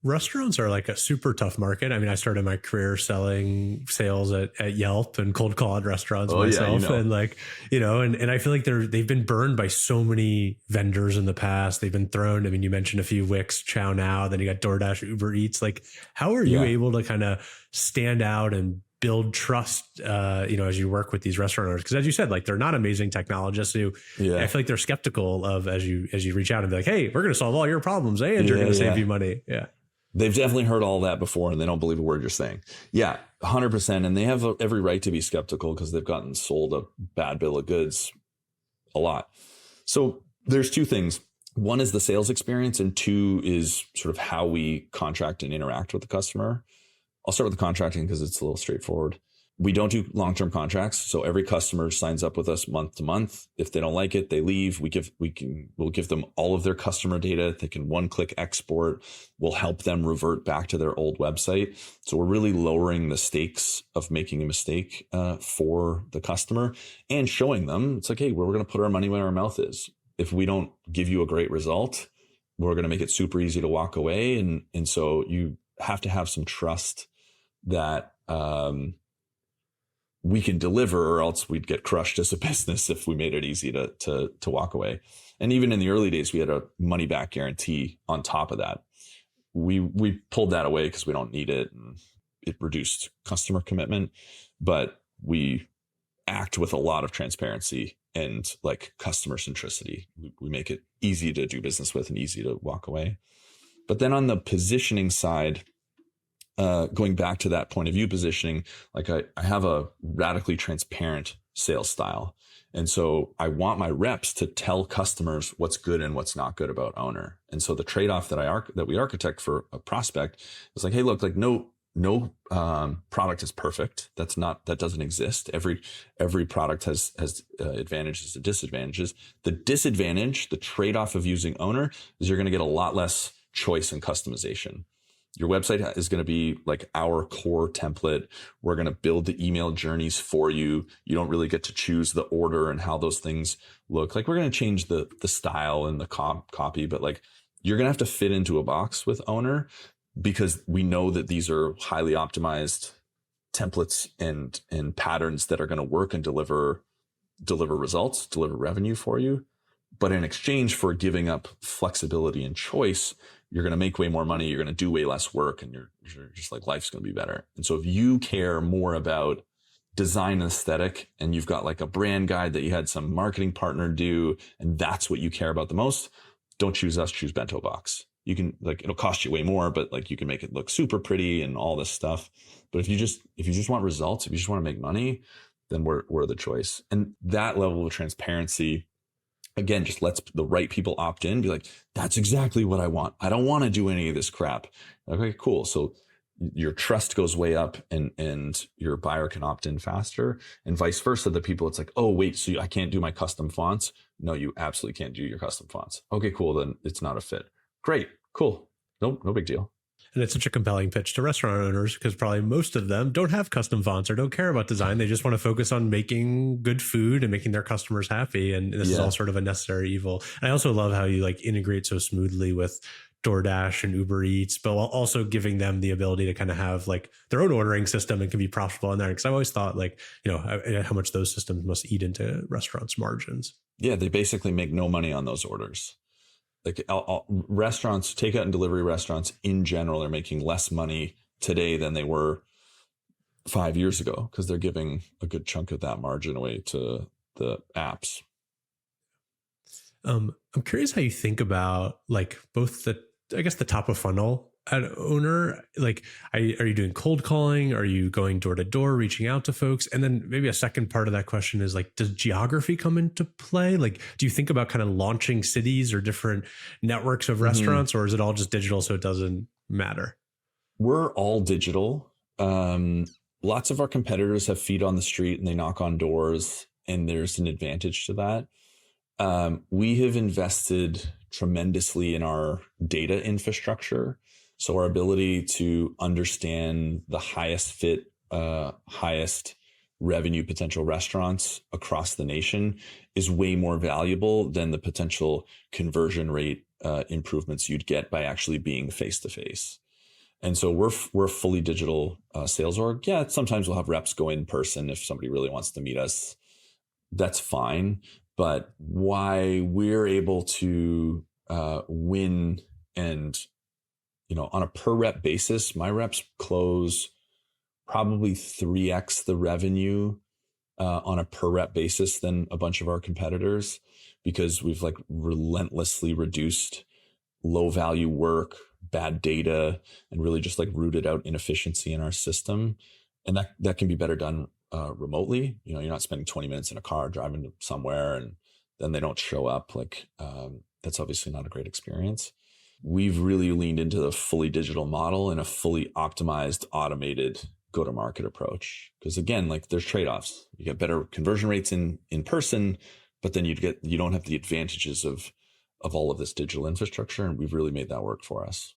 Restaurants are like a super tough market. I mean, I started my career selling sales at Yelp and cold called restaurants Oh yeah, myself. And like, and I feel like they've been burned by so many vendors in the past. They've been thrown. I mean, you mentioned a few Wix, Chow Now, then you got DoorDash, Uber Eats. Like, how are you Yeah. able to kind of stand out and build trust, as you work with these restaurant owners? Because as you said, like they're not amazing technologists who I feel like they're skeptical of as you reach out and be like, hey, we're going to solve all your problems and you're going to save you money. Yeah. They've definitely heard all that before and they don't believe a word you're saying. Yeah, 100%. And they have every right to be skeptical because they've gotten sold a bad bill of goods a lot. So there's two things. One is the sales experience and two is sort of how we contract and interact with the customer. I'll start with the contracting because it's a little straightforward. We don't do long-term contracts. So every customer signs up with us month to month. If they don't like it, they leave. We'll give them all of their customer data. They can one-click export. We'll help them revert back to their old website. So we're really lowering the stakes of making a mistake for the customer and showing them it's like, hey, we're going to put our money where our mouth is. If we don't give you a great result, we're going to make it super easy to walk away. And so you have to have some trust that we can deliver, or else we'd get crushed as a business if we made it easy to walk away. And even in the early days, we had a money back guarantee on top of that. We pulled that away because we don't need it, and it reduced customer commitment. But we act with a lot of transparency and like customer centricity. We make it easy to do business with and easy to walk away. But then on the positioning side, going back to that point of view positioning, like I have a radically transparent sales style. And so I want my reps to tell customers what's good and what's not good about Owner. And so the trade-off that we architect for a prospect is like, hey, look, like no product is perfect. That doesn't exist. Every product has advantages and disadvantages. The disadvantage, the trade-off of using Owner is you're going to get a lot less choice and customization. Your website is going to be like our core template. We're going to build the email journeys for you. You don't really get to choose the order and how those things look. Like we're going to change the style and the copy, but like you're going to have to fit into a box with Owner because we know that these are highly optimized templates and patterns that are going to work and deliver results, deliver revenue for you. But in exchange for giving up flexibility and choice, you're going to make way more money. You're going to do way less work, and you're just like, life's going to be better. And so if you care more about design aesthetic and you've got like a brand guide that you had some marketing partner do, and that's what you care about the most, don't choose us, choose Bento Box. You can like, it'll cost you way more, but like you can make it look super pretty and all this stuff. But if you just want results, if you just want to make money, then we're the choice. And that level of transparency, again, just lets the right people opt in, be like, that's exactly what I want. I don't want to do any of this crap. Okay, cool. So your trust goes way up and your buyer can opt in faster, and vice versa. The people, it's like, oh, wait, so I can't do my custom fonts? No, you absolutely can't do your custom fonts. Okay, cool. Then it's not a fit. Great. Cool. No big deal. And it's such a compelling pitch to restaurant owners because probably most of them don't have custom fonts or don't care about design. They just want to focus on making good food and making their customers happy. And this is all sort of a necessary evil. And I also love how you like integrate so smoothly with DoorDash and Uber Eats, but while also giving them the ability to kind of have like their own ordering system and can be profitable in there. Because I've always thought like, how much those systems must eat into restaurants' margins. Yeah, they basically make no money on those orders. Like restaurants, takeout and delivery restaurants in general are making less money today than they were 5 years ago because they're giving a good chunk of that margin away to the apps. I'm curious how you think about like both the top of funnel at Owner. Like, are you doing cold calling? Are you going door to door, reaching out to folks? And then maybe a second part of that question is like, does geography come into play? Like, do you think about kind of launching cities or different networks of restaurants, or is it all just digital so it doesn't matter? We're all digital. Lots of our competitors have feet on the street and they knock on doors, and there's an advantage to that. We have invested tremendously in our data infrastructure. So our ability to understand the highest fit, highest revenue potential restaurants across the nation is way more valuable than the potential conversion rate improvements you'd get by actually being face to face. And so we're a fully digital sales org. Yeah, sometimes we'll have reps go in person if somebody really wants to meet us. That's fine. But why we're able to win, and on a per rep basis, my reps close probably 3x the revenue on a per rep basis than a bunch of our competitors, because we've like relentlessly reduced low value work, bad data, and really just like rooted out inefficiency in our system. And that can be better done remotely. You're not spending 20 minutes in a car driving to somewhere and then they don't show up. Like that's obviously not a great experience. We've really leaned into the fully digital model and a fully optimized, automated go-to-market approach. Because again, like there's trade-offs. You get better conversion rates in person, but then you don't have the advantages of all of this digital infrastructure. And we've really made that work for us.